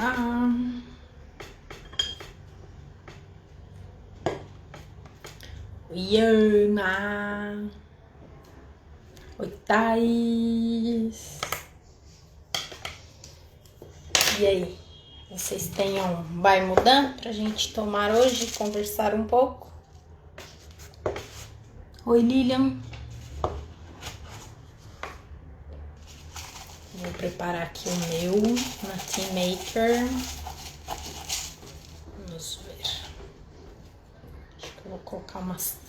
Olá. Oi, Ana. Oi, Thaís. E aí? Vocês têm um vai mudando pra gente tomar hoje e conversar um pouco? Oi, Lilian. Vou preparar aqui o meu na Tea Maker. Vamos ver. Acho que eu vou colocar umas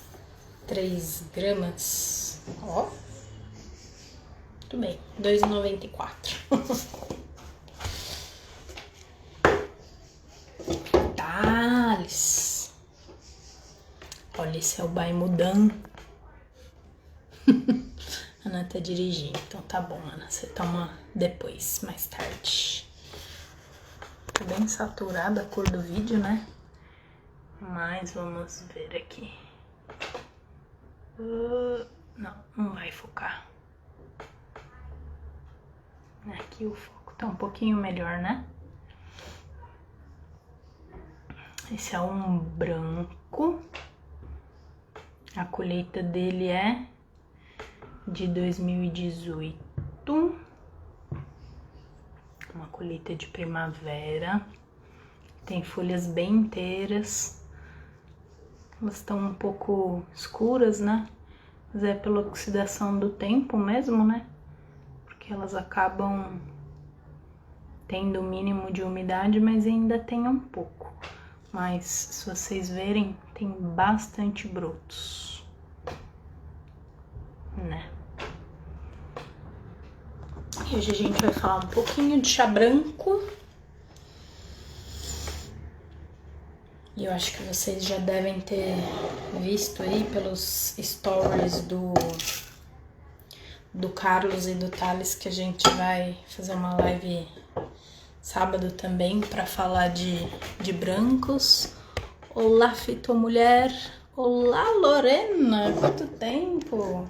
3 gramas. Ó. Muito bem. R$2,94. Thales. Olha, esse é o Vai Mudando. Ana tá dirigindo, então tá bom, Ana. Você toma depois, mais tarde. Tá bem saturada a cor do vídeo, né? Mas vamos ver aqui. Não vai focar. Aqui o foco tá um pouquinho melhor, né? Esse é um branco. A colheita dele é de 2018. Uma colheita de primavera. Tem folhas bem inteiras. Elas estão um pouco escuras, né? Mas é pela oxidação do tempo mesmo, né? Porque elas acabam tendo o mínimo de umidade, mas ainda tem um pouco. Mas se vocês verem, tem bastante brotos, né? E hoje a gente vai falar um pouquinho de chá branco. E eu acho que vocês já devem ter visto aí pelos stories do Carlos e do Thales que a gente vai fazer uma live sábado também para falar de brancos. Olá, Fitomulher. Olá, Lorena. Quanto tempo?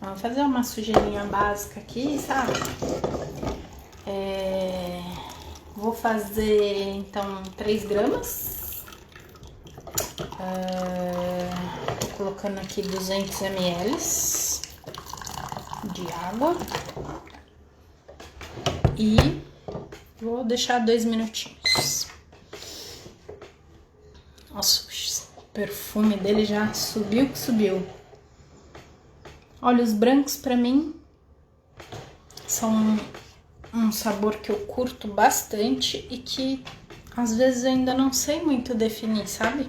Vamos fazer uma sujeirinha básica aqui, sabe? Vou fazer, então, 3 gramas. Tô colocando aqui 200 ml de água. E vou deixar 2 minutinhos. Nossa, o perfume dele já subiu que subiu. Olha, os brancos pra mim são um sabor que eu curto bastante e que às vezes eu ainda não sei muito definir, sabe?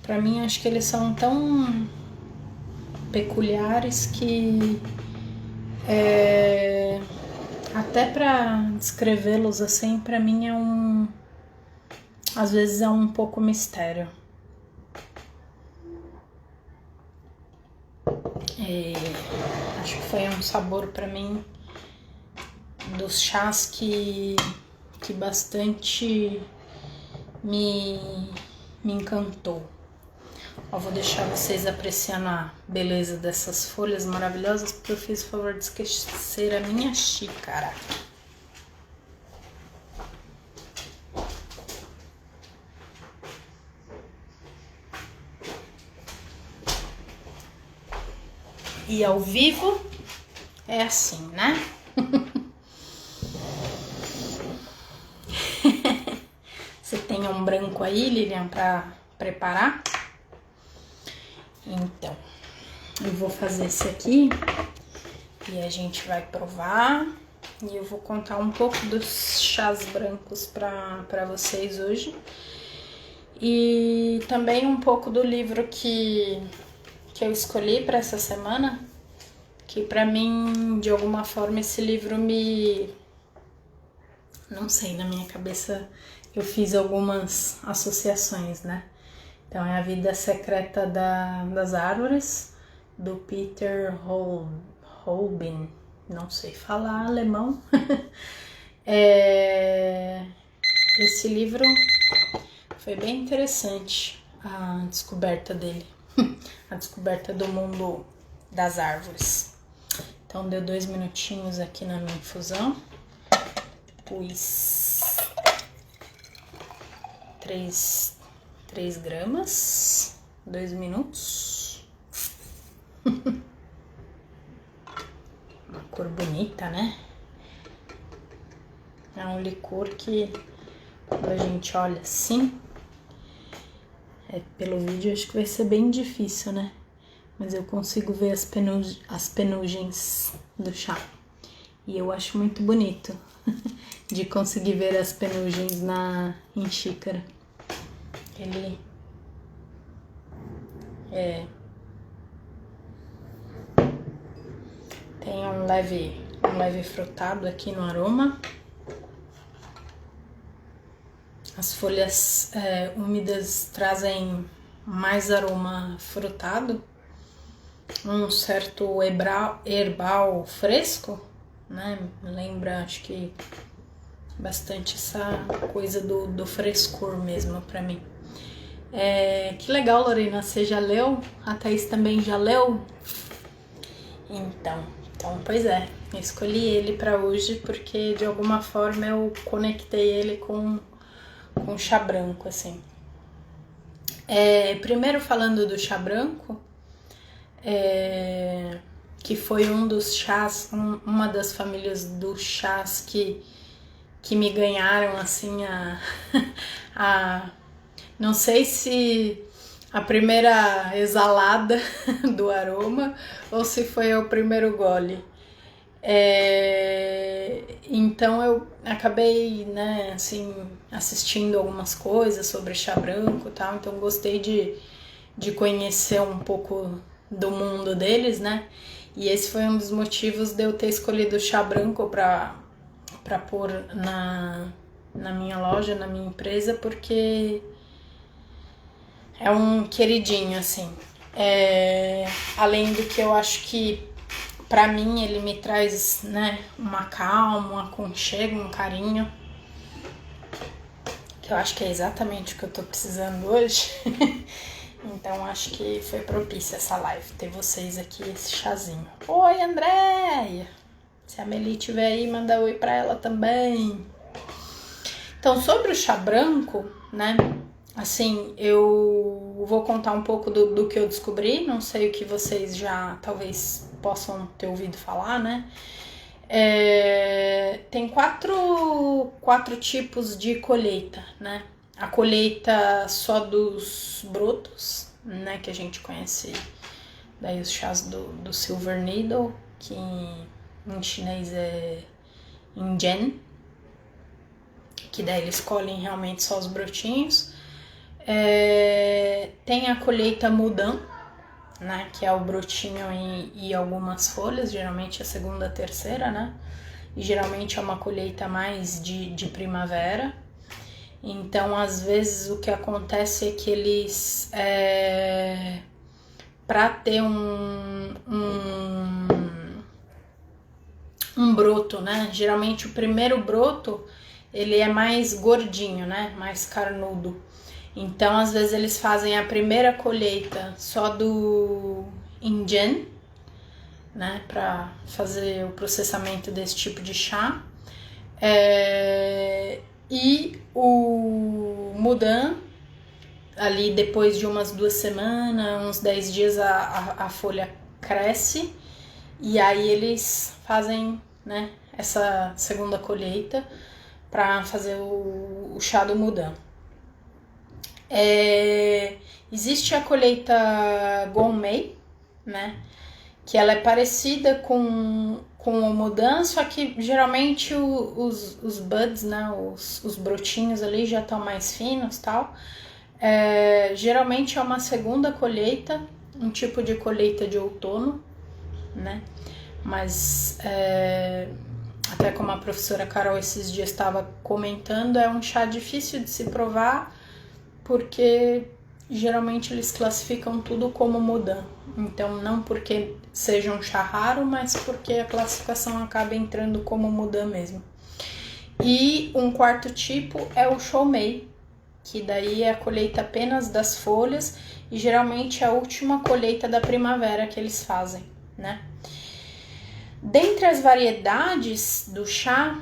Pra mim, acho que eles são tão peculiares que até pra descrevê-los assim, pra mim às vezes é um pouco mistério. Acho que foi um sabor pra mim dos chás que bastante me encantou. Ó, vou deixar vocês apreciando a beleza dessas folhas maravilhosas, porque eu fiz o favor de esquecer a minha xícara. E ao vivo é assim, né? Você tem um branco aí, Lilian, pra preparar? Então, eu vou fazer esse aqui e a gente vai provar. E eu vou contar um pouco dos chás brancos pra vocês hoje. E também um pouco do livro que eu escolhi para essa semana, que pra mim, de alguma forma, esse livro não sei, na minha cabeça eu fiz algumas associações, né? Então é A Vida Secreta das Árvores, do Peter Holbein, não sei falar alemão. Esse livro foi bem interessante, a descoberta dele, a descoberta do mundo das árvores. Então deu 2 minutinhos aqui na minha infusão. Pus 3 gramas, 2 minutos. Uma cor bonita, né? É um licor que, quando a gente olha assim, pelo vídeo acho que vai ser bem difícil, né? Mas eu consigo ver as penugens do chá. E eu acho muito bonito de conseguir ver as penugens em xícara. Ele tem um leve frutado aqui no aroma. As folhas úmidas trazem mais aroma frutado, um certo herbal fresco, né? Lembra, acho que bastante essa coisa do frescor mesmo pra mim. Que legal, Lorena, você já leu? A Thaís também já leu? Então, pois é, eu escolhi ele pra hoje porque de alguma forma eu conectei ele com chá branco, assim. Primeiro falando do chá branco, que foi um dos chás, uma das famílias dos chás que me ganharam, assim, não sei se a primeira exalada do aroma ou se foi o primeiro gole. Então eu acabei, né, assim, assistindo algumas coisas sobre chá branco e tal, então gostei de conhecer um pouco do mundo deles, né, e esse foi um dos motivos de eu ter escolhido o chá branco pra pôr na minha loja, na minha empresa, porque é um queridinho, assim. Além do que eu acho que pra mim ele me traz, né, uma calma, um aconchego, um carinho, que eu acho que é exatamente o que eu tô precisando hoje. Então acho que foi propícia essa live, ter vocês aqui, esse chazinho. Oi, Andréia! Se a Meli tiver aí, manda oi pra ela também. Então, sobre o chá branco, né, assim, eu vou contar um pouco do que eu descobri, não sei o que vocês já talvez possam ter ouvido falar, né? Tem quatro tipos de colheita, né? A colheita só dos brotos, né? Que a gente conhece daí os chás do Silver Needle, que em chinês é Injen, que daí eles colhem realmente só os brotinhos. Tem a colheita Mudan, né, que é o brotinho e algumas folhas, geralmente a segunda, a terceira, né, e geralmente é uma colheita mais de primavera. Então, às vezes, o que acontece é que eles, para ter um broto, né, geralmente o primeiro broto, ele é mais gordinho, né, mais carnudo. Então, às vezes, eles fazem a primeira colheita só do Injen, né, para fazer o processamento desse tipo de chá. E o Mudan, ali depois de umas 2 semanas, uns 10 dias, a folha cresce. E aí eles fazem, né, essa segunda colheita para fazer o chá do Mudan. Existe a colheita Gongmei, né, que ela é parecida com o Mudan, só que geralmente os buds, né, os brotinhos ali já estão mais finos e tal. Geralmente é uma segunda colheita, um tipo de colheita de outono, né, mas até como a professora Carol esses dias estava comentando, é um chá difícil de se provar, porque geralmente eles classificam tudo como Mudan. Então, não porque seja um chá raro, mas porque a classificação acaba entrando como Mudan mesmo. E um quarto tipo é o Choumei, que daí é a colheita apenas das folhas e geralmente é a última colheita da primavera que eles fazem, né? Dentre as variedades do chá,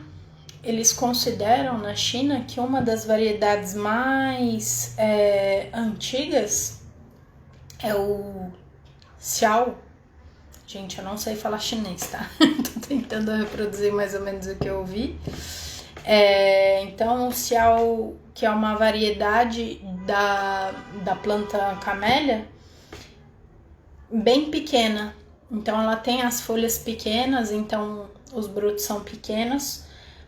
eles consideram na China que uma das variedades mais antigas é o Xiao. Gente, eu não sei falar chinês, tá? Tô tentando reproduzir mais ou menos o que eu ouvi. Então, o Xiao, que é uma variedade da planta camélia, bem pequena. Então, ela tem as folhas pequenas, então os brotos são pequenos,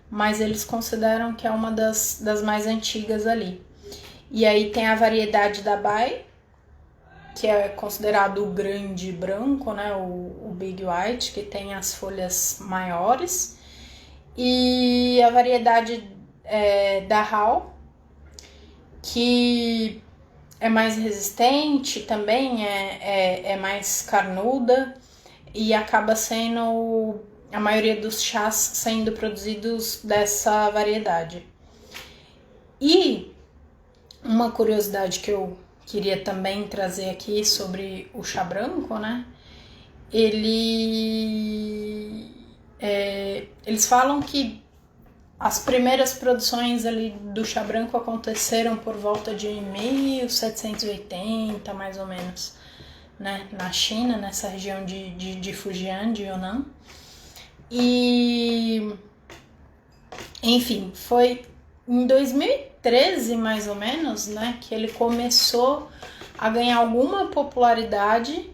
mas eles consideram que é uma das mais antigas ali. E aí tem a variedade da Bai, que é considerado o grande branco, né, o Big White, que tem as folhas maiores. E a variedade da Hao, que é mais resistente também, é mais carnuda e acaba sendo a maioria dos chás sendo produzidos dessa variedade. E uma curiosidade que eu queria também trazer aqui sobre o chá branco, né? Eles falam que as primeiras produções ali do chá branco aconteceram por volta de 1780, mais ou menos, né? Na China, nessa região de Fujian, de Yunnan. E, enfim, foi em 2013, mais ou menos, né, que ele começou a ganhar alguma popularidade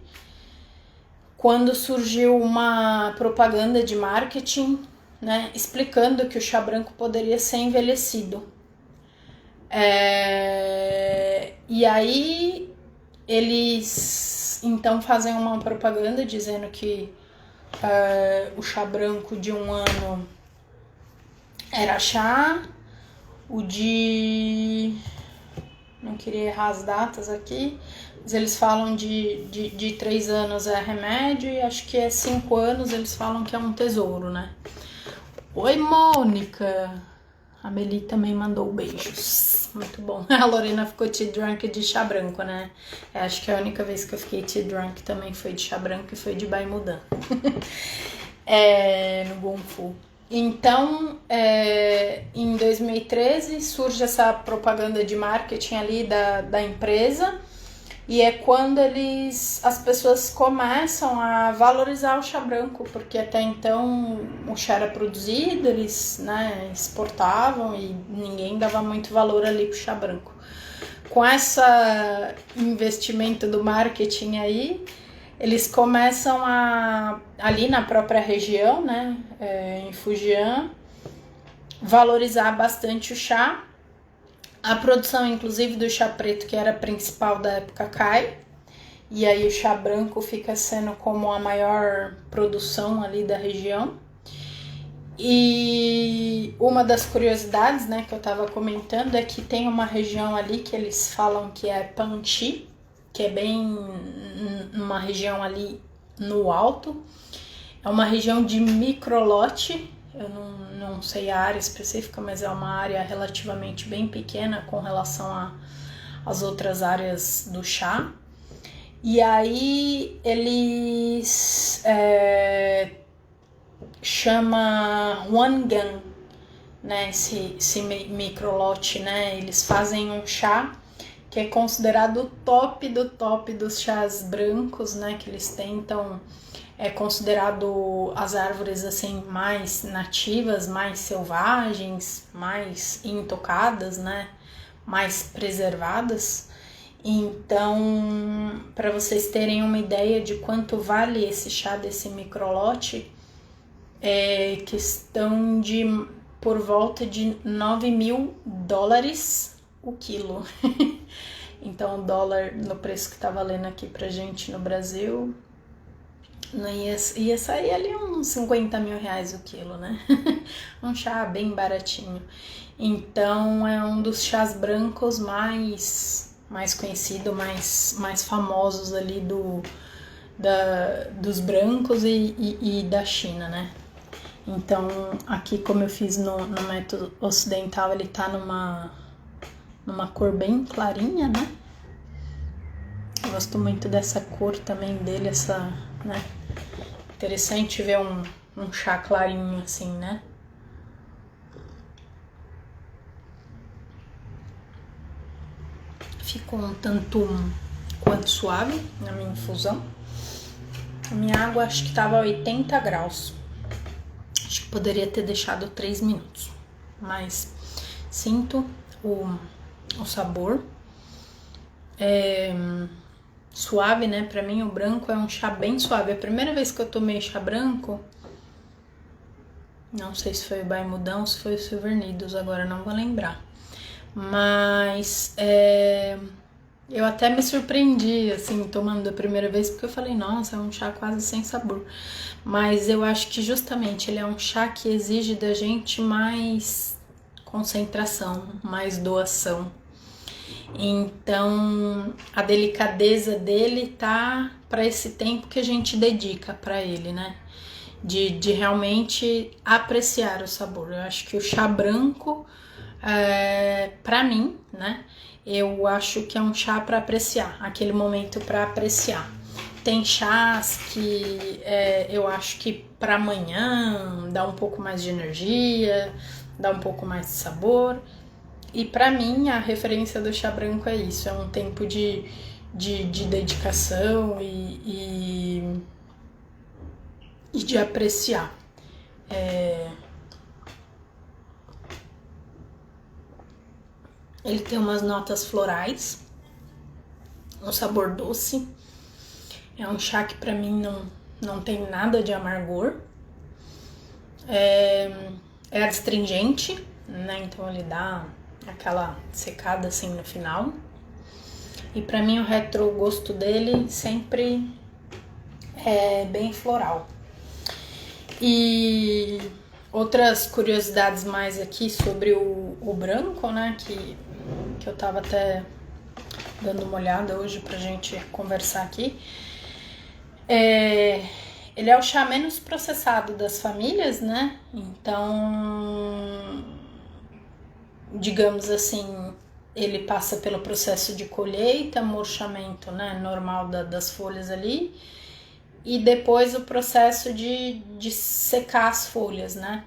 quando surgiu uma propaganda de marketing, né, explicando que o chá branco poderia ser envelhecido. E aí eles então fazem uma propaganda dizendo que o chá branco de 1 ano era chá, o de... não queria errar as datas aqui, mas eles falam de 3 anos é remédio e acho que 5 anos eles falam que é um tesouro, né? Oi, Mônica! A Meli também mandou beijos. Muito bom. A Lorena ficou tea drunk de chá branco, né? Acho que a única vez que eu fiquei tea drunk também foi de chá branco e foi de Bai Mudan. No Gonfu. Então, em 2013 surge essa propaganda de marketing ali da empresa e é quando as pessoas começam a valorizar o chá branco, porque até então o chá era produzido, eles, né, exportavam e ninguém dava muito valor ali pro chá branco. Com esse investimento do marketing aí, eles começam ali na própria região, né, em Fujian, valorizar bastante o chá. A produção, inclusive, do chá preto, que era a principal da época, cai. E aí o chá branco fica sendo como a maior produção ali da região. E uma das curiosidades, né, que eu tava comentando é que tem uma região ali que eles falam que é Panchi, que é bem uma região ali no alto. É uma região de microlote, eu não sei a área específica, mas é uma área relativamente bem pequena com relação às outras áreas do chá. E aí eles chama Huangan, né, esse microlote, né, eles fazem um chá que é considerado o top do top dos chás brancos, né, que eles tentam, é considerado as árvores assim mais nativas, mais selvagens, mais intocadas, né, mais preservadas. Então, para vocês terem uma ideia de quanto vale esse chá desse microlote, é questão de por volta de $9.000 o quilo. Então o dólar no preço que tá valendo aqui pra gente no Brasil, não ia sair ali uns 50 mil reais o quilo, né? Um chá bem baratinho. Então é um dos chás brancos mais conhecido, mais famosos ali dos brancos e da China, né? Então aqui, como eu fiz no método ocidental, ele tá numa cor bem clarinha, né? Eu gosto muito dessa cor também dele, né? Interessante ver um chá clarinho assim, né? ficou um tanto quanto suave na minha infusão. A minha água acho que tava 80 graus. Acho que poderia ter deixado 3 minutos. Mas sinto o sabor. Suave, né? Pra mim o branco é um chá bem suave. A primeira vez que eu tomei chá branco, não sei se foi o Baimudão ou se foi o Silver Needles, agora não vou lembrar. Mas eu até me surpreendi, assim, tomando a primeira vez, porque eu falei, nossa, é um chá quase sem sabor. Mas eu acho que justamente ele é um chá que exige da gente mais concentração, mais doação. Então, a delicadeza dele tá para esse tempo que a gente dedica para ele, né? De realmente apreciar o sabor. Eu acho que o chá branco, para mim, né? Eu acho que é um chá para apreciar, aquele momento para apreciar. Tem chás que eu acho que para amanhã dá um pouco mais de energia, dá um pouco mais de sabor. E pra mim a referência do chá branco é isso, é um tempo de dedicação e de apreciar. Ele tem umas notas florais, um sabor doce. É um chá que pra mim não tem nada de amargor. É astringente, né? Então ele dá aquela secada assim no final. E pra mim o retrogosto dele sempre é bem floral. E outras curiosidades mais aqui sobre o branco, né? Que eu tava até dando uma olhada hoje pra gente conversar aqui. Ele é o chá menos processado das famílias, né? Então, digamos assim, ele passa pelo processo de colheita, murchamento, né, normal das folhas ali, e depois o processo de secar as folhas, né?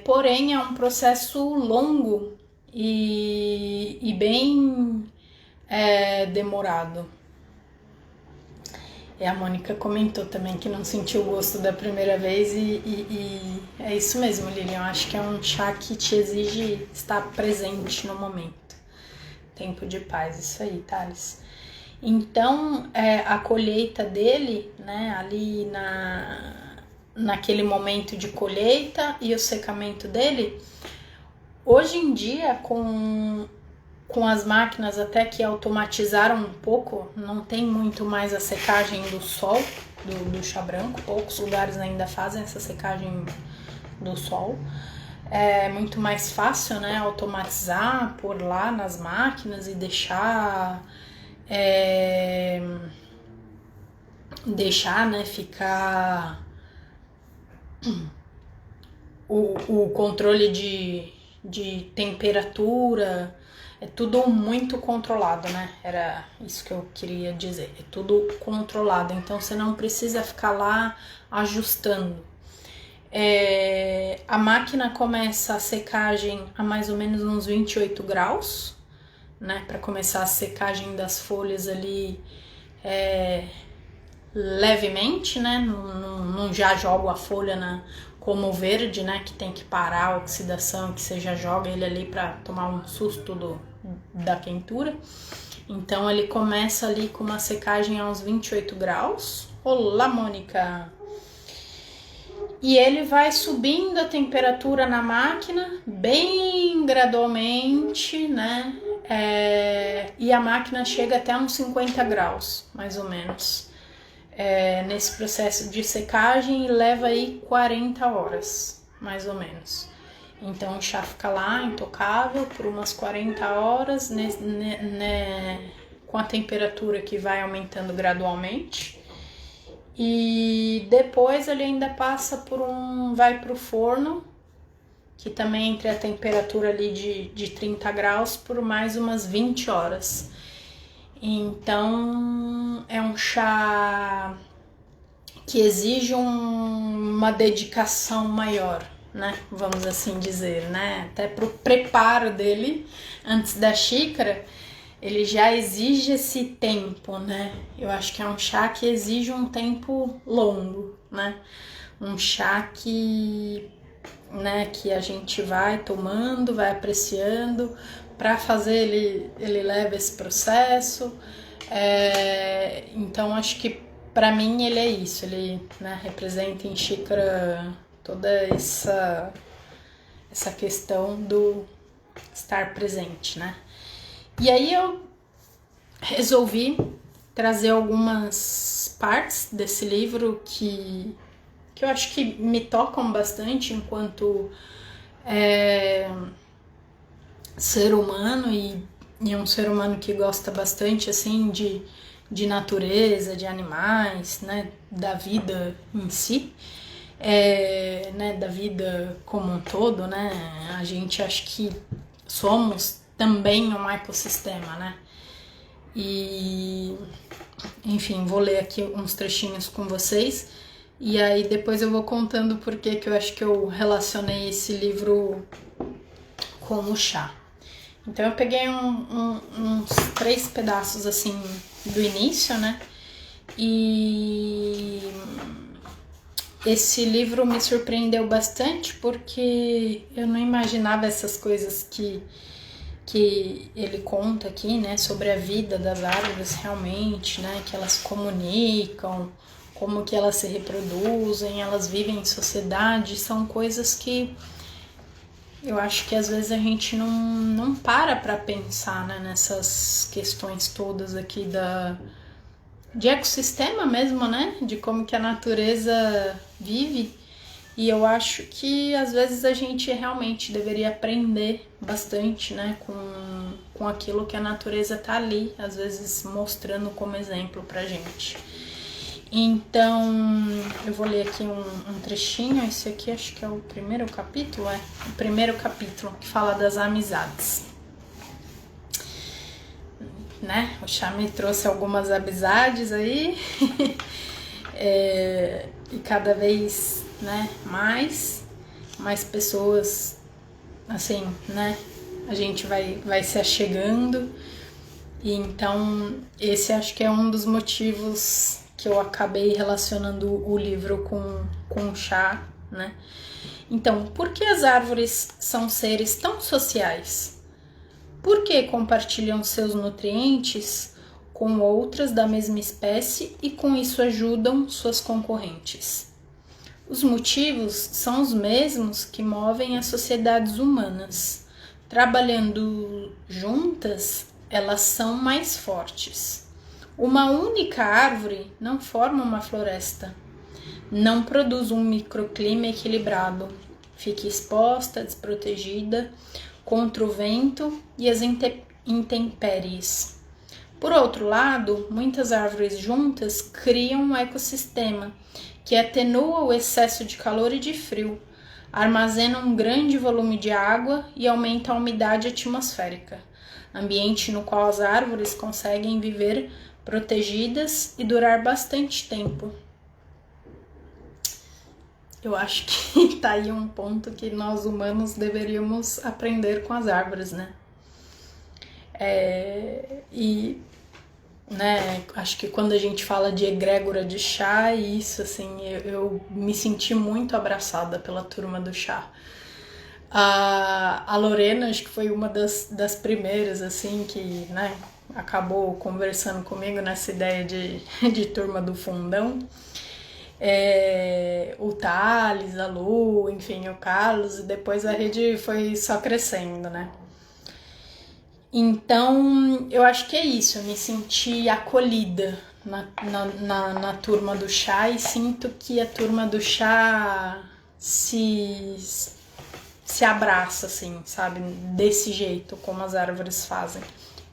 Porém, é um processo longo e bem demorado. E a Mônica comentou também que não sentiu o gosto da primeira vez e é isso mesmo, Lilian. Eu acho que é um chá que te exige estar presente no momento. Tempo de paz, isso aí, Thales. Então, a colheita dele, né, ali naquele momento de colheita e o secamento dele, hoje em dia, com as máquinas até que automatizaram um pouco, não tem muito mais a secagem do sol, do chá branco, poucos lugares ainda fazem essa secagem do sol. É muito mais fácil, né, automatizar, pôr lá nas máquinas e deixar, né, ficar o controle de temperatura. É tudo muito controlado, né? Era isso que eu queria dizer. É tudo controlado, então você não precisa ficar lá ajustando. A máquina começa a secagem a mais ou menos uns 28 graus, né? Para começar a secagem das folhas ali levemente, né? Não já jogo a folha como o verde, né? Que tem que parar a oxidação, que você já joga ele ali para tomar um susto da quentura. Então ele começa ali com uma secagem a uns 28 graus. Olá, Mônica! E ele vai subindo a temperatura na máquina bem gradualmente, né? E a máquina chega até uns 50 graus, mais ou menos. Nesse processo de secagem, leva aí 40 horas, mais ou menos. Então o chá fica lá intocável por umas 40 horas, com a temperatura que vai aumentando gradualmente. E depois ele ainda passa vai pro forno, que também entre a temperatura ali de 30 graus por mais umas 20 horas. Então é um chá que exige uma dedicação maior, né? Vamos assim dizer, né? Até pro preparo dele antes da xícara, ele já exige esse tempo, né? Eu acho que é um chá que exige um tempo longo, né? Um chá que, né, que a gente vai tomando, vai apreciando. Para fazer ele leva esse processo. Então acho que para mim ele é isso, ele, né, representa em xícara toda essa questão do estar presente, né? E aí eu resolvi trazer algumas partes desse livro que eu acho que me tocam bastante enquanto ser humano e um ser humano que gosta bastante assim de natureza, de animais, né, da vida em si, né, da vida como um todo, né? A gente acha que somos também um ecossistema, né? E enfim, vou ler aqui uns trechinhos com vocês e aí depois eu vou contando por que eu acho que eu relacionei esse livro com o chá. Então eu peguei uns 3 pedaços assim do início, né? E esse livro me surpreendeu bastante porque eu não imaginava essas coisas que ele conta aqui, né? Sobre a vida das árvores realmente, né? Que elas comunicam, como que elas se reproduzem, elas vivem em sociedade, são coisas que eu acho que às vezes a gente não para pensar, né, nessas questões todas aqui de ecossistema mesmo, né? De como que a natureza vive. E eu acho que às vezes a gente realmente deveria aprender bastante, né, com aquilo que a natureza tá ali, às vezes mostrando como exemplo pra gente. Então, eu vou ler aqui um trechinho, esse aqui acho que é o primeiro capítulo, o primeiro capítulo, que fala das amizades. Né? O chá me trouxe algumas amizades aí, e cada vez, né, mais pessoas, assim, né, a gente vai se achegando, e então esse acho que é um dos motivos que eu acabei relacionando o livro com o chá, né? Então, por que as árvores são seres tão sociais? Por que compartilham seus nutrientes com outras da mesma espécie e com isso ajudam suas concorrentes? Os motivos são os mesmos que movem as sociedades humanas. Trabalhando juntas, elas são mais fortes. Uma única árvore não forma uma floresta, não produz um microclima equilibrado, fica exposta, desprotegida contra o vento e as intempéries. Por outro lado, muitas árvores juntas criam um ecossistema que atenua o excesso de calor e de frio, armazena um grande volume de água e aumenta a umidade atmosférica, ambiente no qual as árvores conseguem viver protegidas e durar bastante tempo. Eu acho que tá aí um ponto que nós humanos deveríamos aprender com as árvores, né? Né, acho que quando a gente fala de egrégora de chá, isso, assim, eu me senti muito abraçada pela turma do chá. A Lorena, acho que foi uma das primeiras, assim, que, né, acabou conversando comigo nessa ideia de turma do fundão. O Thales, a Lu, enfim, o Carlos, e depois a rede foi só crescendo, né? Então, eu acho que é isso, eu me senti acolhida na turma do chá e sinto que a turma do chá se abraça, assim, sabe? Desse jeito, como as árvores fazem.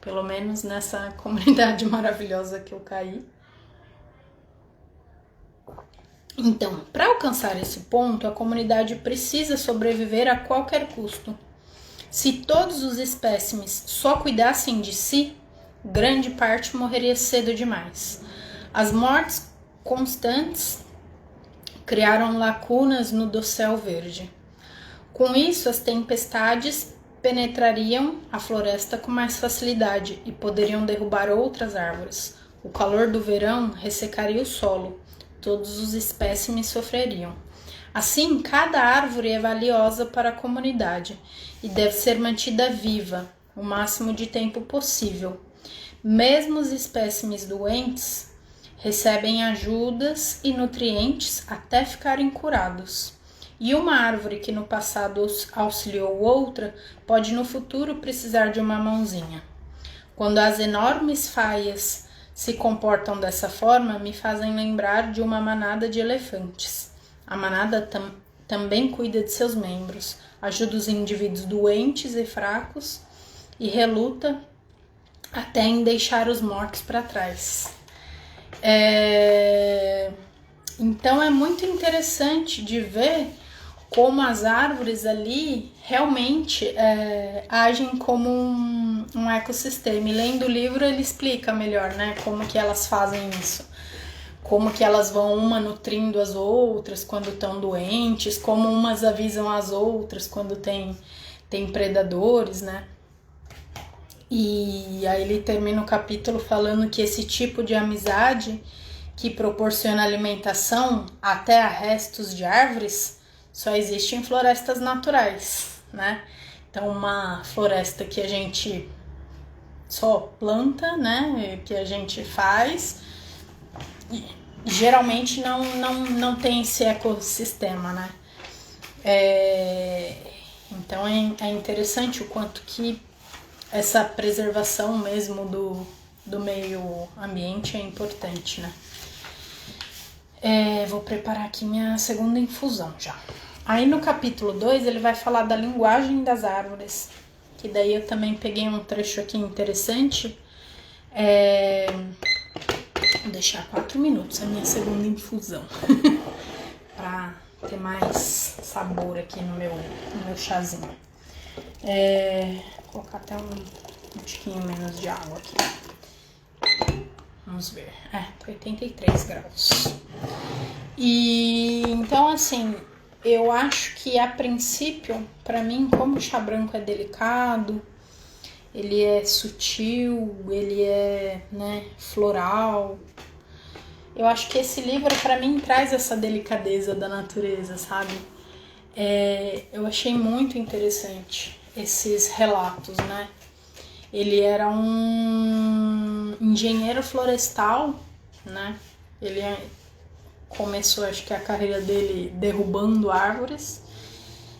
Pelo menos nessa comunidade maravilhosa que eu caí. Então, para alcançar esse ponto, a comunidade precisa sobreviver a qualquer custo. Se todos os espécimes só cuidassem de si, grande parte morreria cedo demais. As mortes constantes criaram lacunas no dossel verde. Com isso, as tempestades penetrariam a floresta com mais facilidade e poderiam derrubar outras árvores. O calor do verão ressecaria o solo. Todos os espécimes sofreriam. Assim, cada árvore é valiosa para a comunidade e deve ser mantida viva o máximo de tempo possível. Mesmo os espécimes doentes recebem ajudas e nutrientes até ficarem curados. E uma árvore que no passado auxiliou outra pode no futuro precisar de uma mãozinha. Quando as enormes faias se comportam dessa forma, me fazem lembrar de uma manada de elefantes. A manada também cuida de seus membros, ajuda os indivíduos doentes e fracos e reluta até em deixar os mortos para trás. Então é muito interessante de ver como as árvores ali realmente agem como um ecossistema. E lendo o livro ele explica melhor, né, como que elas fazem isso. Como que elas vão uma nutrindo as outras quando estão doentes, como umas avisam as outras quando tem predadores, né? E aí ele termina o capítulo falando que esse tipo de amizade que proporciona alimentação até a restos de árvores só existe em florestas naturais, né? Então uma floresta que a gente só planta, né? Que a gente faz, geralmente não tem esse ecossistema, né? Então é interessante o quanto que essa preservação mesmo do meio ambiente é importante, né? Vou preparar aqui minha segunda infusão já. Aí no capítulo 2 ele vai falar da linguagem das árvores, que daí eu também peguei um trecho aqui interessante. Vou deixar 4 minutos a minha segunda infusão para ter mais sabor aqui no meu chazinho. Vou colocar até um tiquinho menos de água aqui. Vamos ver. Tá 83 graus. E então, assim, eu acho que a princípio, para mim, como o chá branco é delicado, ele é sutil, ele é, né, floral. Eu acho que esse livro, para mim, traz essa delicadeza da natureza, sabe? Eu achei muito interessante esses relatos, né? Ele era um engenheiro florestal, né? Ele começou, acho que a carreira dele derrubando árvores.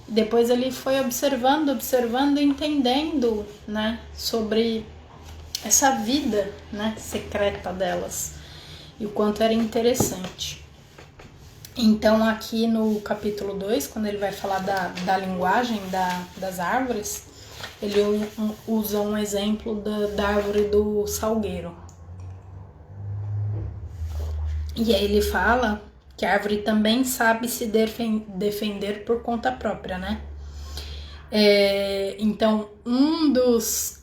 Depois ele foi observando e entendendo, né, sobre essa vida, né, secreta delas e o quanto era interessante. Então aqui no capítulo 2, quando ele vai falar da linguagem das árvores, ele usa um exemplo da árvore do salgueiro. E aí ele fala que a árvore também sabe se defender por conta própria, né? Então,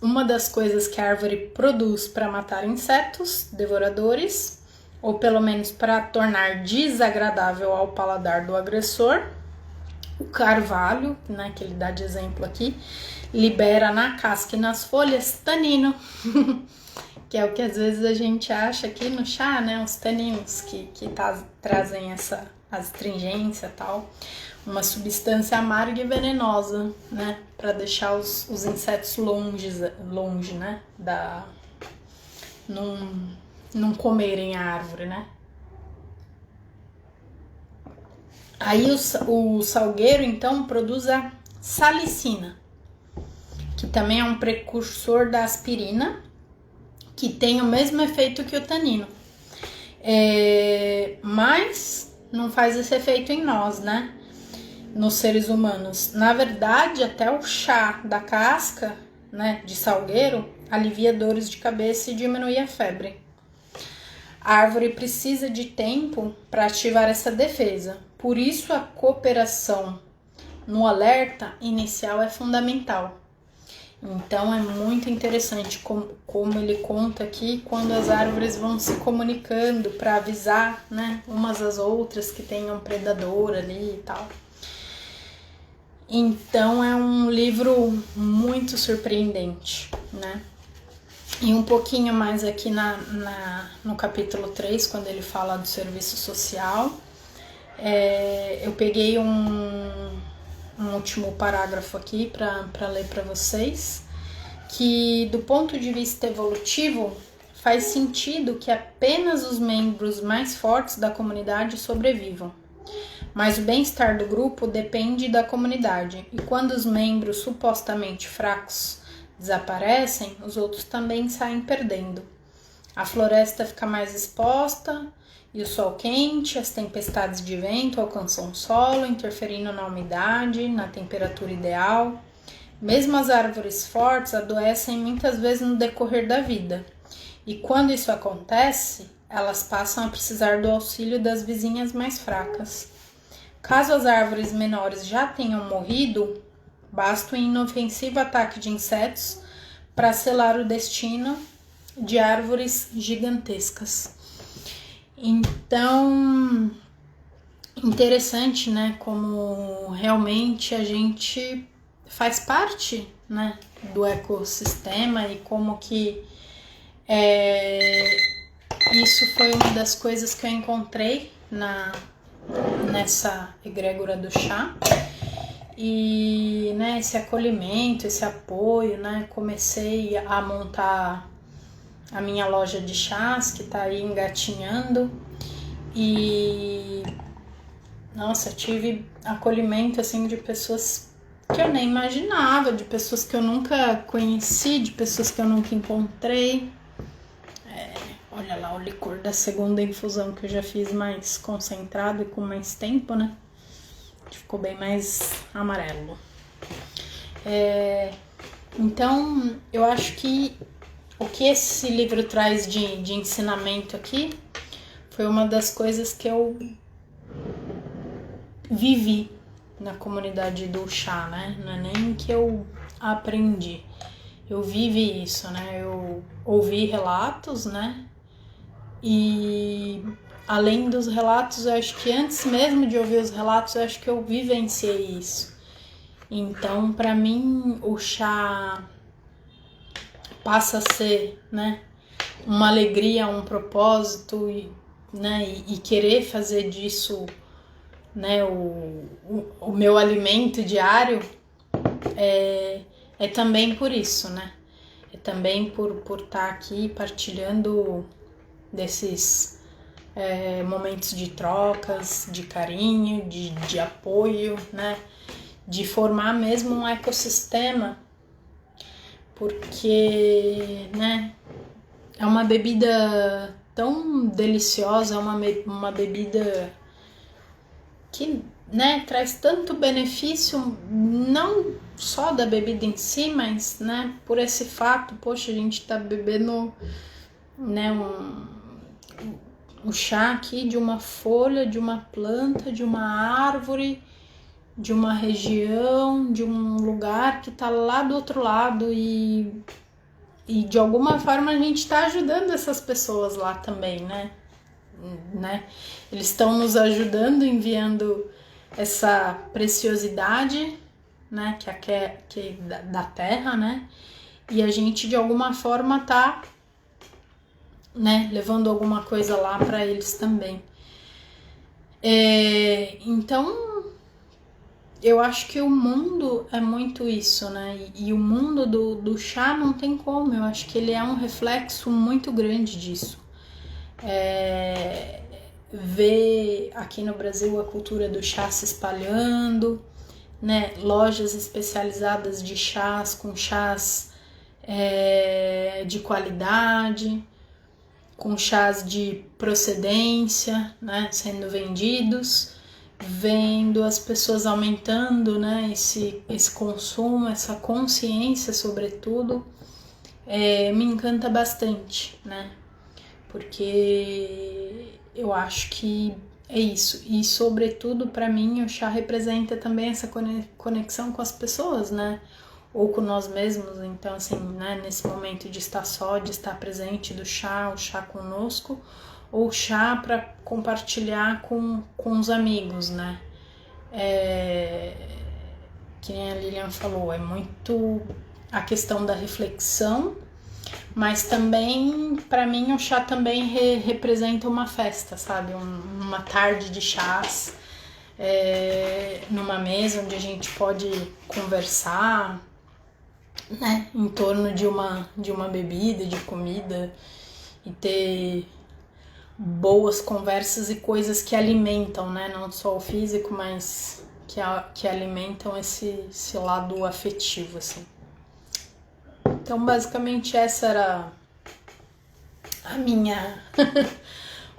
uma das coisas que a árvore produz para matar insetos devoradores, ou pelo menos para tornar desagradável ao paladar do agressor, o carvalho, né, que ele dá de exemplo aqui, libera na casca e nas folhas tanino, que é o que às vezes a gente acha aqui no chá, né, os taninos que trazem essa astringência e tal, uma substância amarga e venenosa, né, para deixar os insetos longe, né, não comerem a árvore, né. Aí o salgueiro, então, produz a salicina, que também é um precursor da aspirina, que tem o mesmo efeito que o tanino. Mas não faz esse efeito em nós, né? Nos seres humanos. Na verdade, até o chá da casca, né, de salgueiro, alivia dores de cabeça e diminui a febre. A árvore precisa de tempo para ativar essa defesa. Por isso a cooperação no alerta inicial é fundamental. Então é muito interessante como ele conta aqui quando as árvores vão se comunicando para avisar, né, umas às outras que tem um predador ali e tal. Então é um livro muito surpreendente, né? E um pouquinho mais aqui no capítulo 3, quando ele fala do serviço social, eu peguei um último parágrafo aqui para ler para vocês, que do ponto de vista evolutivo, faz sentido que apenas os membros mais fortes da comunidade sobrevivam. Mas o bem-estar do grupo depende da comunidade, e quando os membros supostamente fracos desaparecem, os outros também saem perdendo. A floresta fica mais exposta e o sol quente, as tempestades de vento alcançam o solo, interferindo na umidade, na temperatura ideal. Mesmo as árvores fortes adoecem muitas vezes no decorrer da vida. E quando isso acontece, elas passam a precisar do auxílio das vizinhas mais fracas. Caso as árvores menores já tenham morrido, basta um inofensivo ataque de insetos para selar o destino de árvores gigantescas. Então, interessante, né, como realmente a gente faz parte, né, do ecossistema e como que isso foi uma das coisas que eu encontrei nessa egrégora do chá. E, né, esse acolhimento, esse apoio, né, comecei a montar a minha loja de chás, que tá aí engatinhando, e nossa, tive acolhimento, assim, de pessoas que eu nem imaginava, de pessoas que eu nunca conheci, de pessoas que eu nunca encontrei. Olha lá o licor da segunda infusão que eu já fiz mais concentrado e com mais tempo, né? Ficou bem mais amarelo. Então, eu acho que o que esse livro traz de ensinamento aqui foi uma das coisas que eu vivi na comunidade do chá, né? Não é nem que eu aprendi. Eu vivi isso, né? Eu ouvi relatos, né? E além dos relatos, eu acho que antes mesmo de ouvir os relatos, eu acho que eu vivenciei isso. Então, para mim, o chá passa a ser, né, uma alegria, um propósito, e querer fazer disso, né, o meu alimento diário é também por isso, né? É também por estar aqui partilhando desses momentos de trocas, de carinho, de apoio, né? De formar mesmo um ecossistema, porque, né, é uma bebida tão deliciosa, uma bebida que, né, traz tanto benefício, não só da bebida em si, mas, né, por esse fato, poxa, a gente tá bebendo, né, um chá aqui de uma folha, de uma planta, de uma árvore, de uma região, de um lugar que tá lá do outro lado, e de alguma forma a gente tá ajudando essas pessoas lá também, né? Eles estão nos ajudando, enviando essa preciosidade, né, que é da terra, né? E a gente de alguma forma tá, né, levando alguma coisa lá para eles também. Então, eu acho que o mundo é muito isso, né? E o mundo do chá não tem como. Eu acho que ele é um reflexo muito grande disso. Ver aqui no Brasil a cultura do chá se espalhando, né? Lojas especializadas de chás, com chás de qualidade, com chás de procedência, né? Sendo vendidos, vendo as pessoas aumentando, né? Esse consumo, essa consciência, sobretudo, me encanta bastante, né? Porque eu acho que é isso. E, sobretudo, para mim, o chá representa também essa conexão com as pessoas, né? Ou com nós mesmos. Então, assim, né? Nesse momento de estar só, de estar presente do chá, o chá conosco, ou chá para compartilhar com os amigos, né? que nem a Lilian falou, é muito a questão da reflexão, mas também, para mim, o chá também representa uma festa, sabe? Uma tarde de chás, numa mesa onde a gente pode conversar, né? Em torno de uma bebida, de comida, e ter boas conversas e coisas que alimentam, né? Não só o físico, mas que alimentam esse lado afetivo, assim. Então, basicamente, essa era a minha...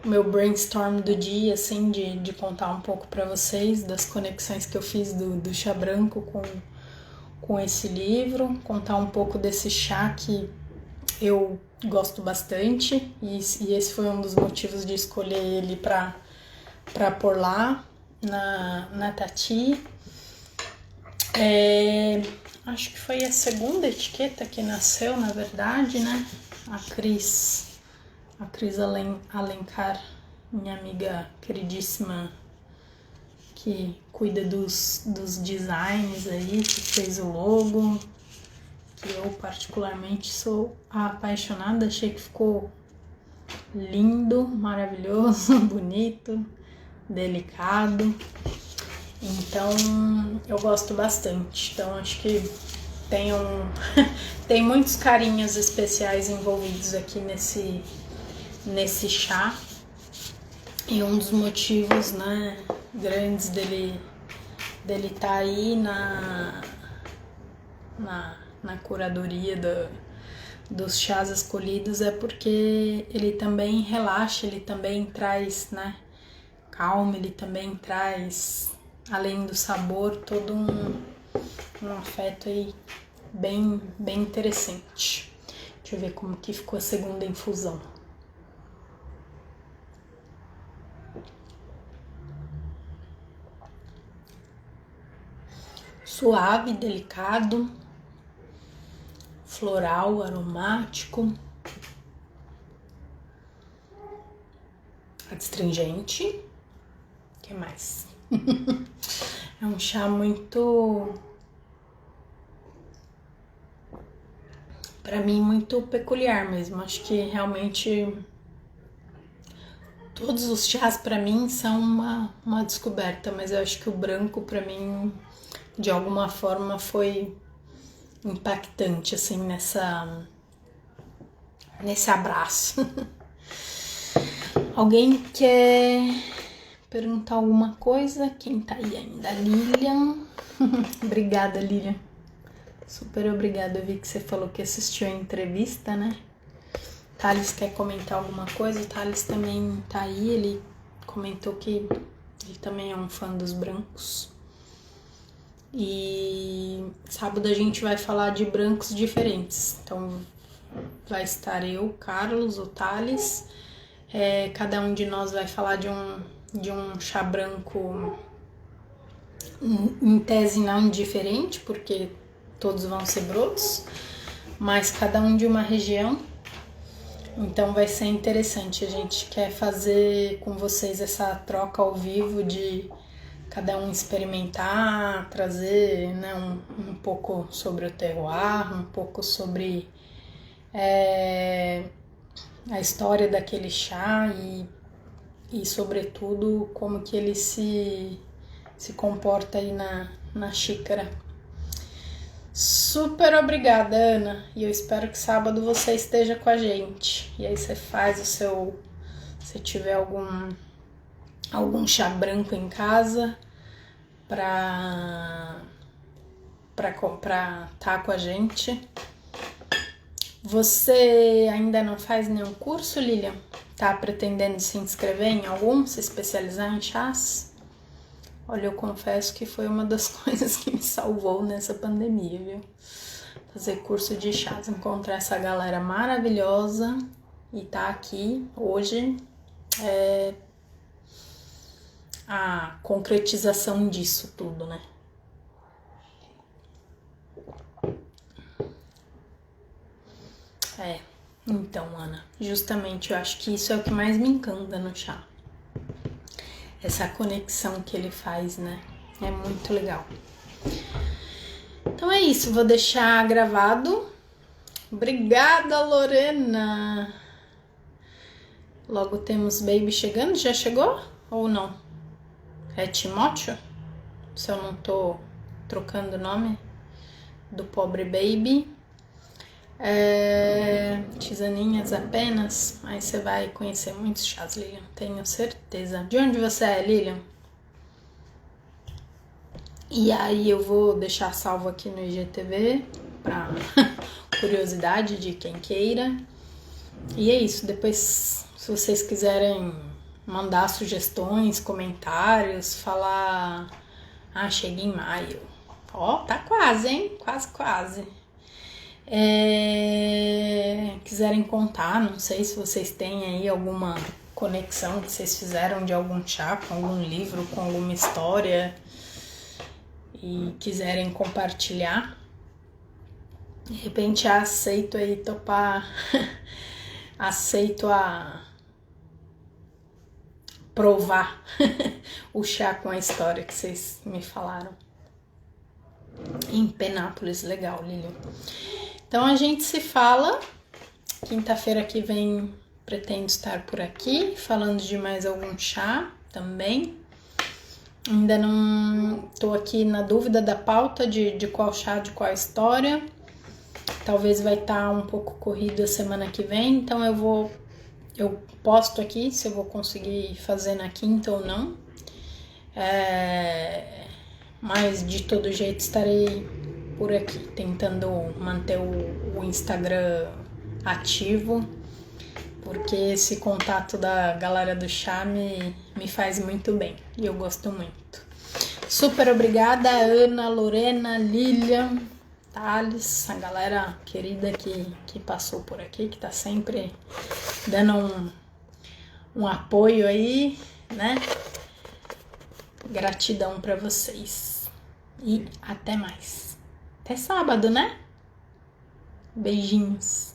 o meu brainstorm do dia, assim, de contar um pouco para vocês das conexões que eu fiz do chá branco com esse livro, contar um pouco desse chá que eu gosto bastante e esse foi um dos motivos de escolher ele para pôr lá na Tati. Acho que foi a segunda etiqueta que nasceu, na verdade, né? A Cris Alencar, minha amiga queridíssima, que cuida dos designs aí, que fez o logo, que eu particularmente sou apaixonada, achei que ficou lindo, maravilhoso, bonito, delicado. Então, eu gosto bastante. Então, acho que tem muitos carinhos especiais envolvidos aqui nesse chá. E um dos motivos, né, grandes dele tá aí na curadoria dos chás escolhidos é porque ele também relaxa, ele também traz, né, calma, ele também traz, além do sabor, todo um afeto aí bem interessante. Deixa eu ver como que ficou a segunda infusão. Suave, delicado, floral, aromático, astringente. O que mais? É um chá muito, pra mim, muito peculiar mesmo. Acho que realmente todos os chás pra mim são uma descoberta, mas eu acho que o branco pra mim, de alguma forma, foi impactante, assim, nesse abraço. Alguém quer perguntar alguma coisa? Quem tá aí ainda? Lilian. Obrigada, Lilian. Super obrigada. Eu vi que você falou que assistiu a entrevista, né? Thales quer comentar alguma coisa? O Thales também tá aí. Ele comentou que ele também é um fã dos brancos. E sábado a gente vai falar de brancos diferentes. Então vai estar eu, Carlos, o Thales. Cada um de nós vai falar de um chá branco em tese não diferente, porque todos vão ser brotos, mas cada um de uma região. Então vai ser interessante. A gente quer fazer com vocês essa troca ao vivo de cada um experimentar, trazer, né, um pouco sobre o terroir, um pouco sobre a história daquele chá e sobretudo como que ele se comporta aí na xícara. Super obrigada, Ana, e eu espero que sábado você esteja com a gente. E aí você faz se tiver algum chá branco em casa pra tá com a gente. Você ainda não faz nenhum curso, Lilian? Tá pretendendo se inscrever em algum, se especializar em chás? Olha, eu confesso que foi uma das coisas que me salvou nessa pandemia, viu? Fazer curso de chás, encontrar essa galera maravilhosa e tá aqui hoje a concretização disso tudo, né? Então, Ana, justamente eu acho que isso é o que mais me encanta no chá. Essa conexão que ele faz, né? É muito legal. Então é isso, vou deixar gravado. Obrigada, Lorena. Logo temos Baby chegando. Já chegou ou não? É Timóteo? Se eu não tô trocando o nome do pobre Baby. Tisaninhas apenas. Aí você vai conhecer muitos chás, Lilian. Tenho certeza. De onde você é, Lilian? E aí eu vou deixar salvo aqui no IGTV pra curiosidade de quem queira. E é isso. Depois, se vocês quiserem mandar sugestões, comentários, falar... Ah, cheguei em maio. Ó, tá quase, hein? Quase. Quiserem contar, não sei se vocês têm aí alguma conexão que vocês fizeram de algum chá, com algum livro, com alguma história e quiserem compartilhar, de repente aceito aí topar, aceito a provar o chá com a história que vocês me falaram. Em Penápolis, legal, Lilian. Então a gente se fala. Quinta-feira que vem pretendo estar por aqui, falando de mais algum chá também. Ainda não tô aqui na dúvida da pauta de qual chá, de qual história. Talvez vai estar um pouco corrido a semana que vem, então eu posto aqui se eu vou conseguir fazer na quinta ou não. Mas de todo jeito estarei por aqui, tentando manter o Instagram ativo, porque esse contato da galera do chá me faz muito bem e eu gosto muito. Super obrigada, Ana, Lorena, Lilian, Thales, a galera querida que passou por aqui, que tá sempre dando um apoio aí, né? Gratidão pra vocês. E até mais. Até sábado, né? Beijinhos.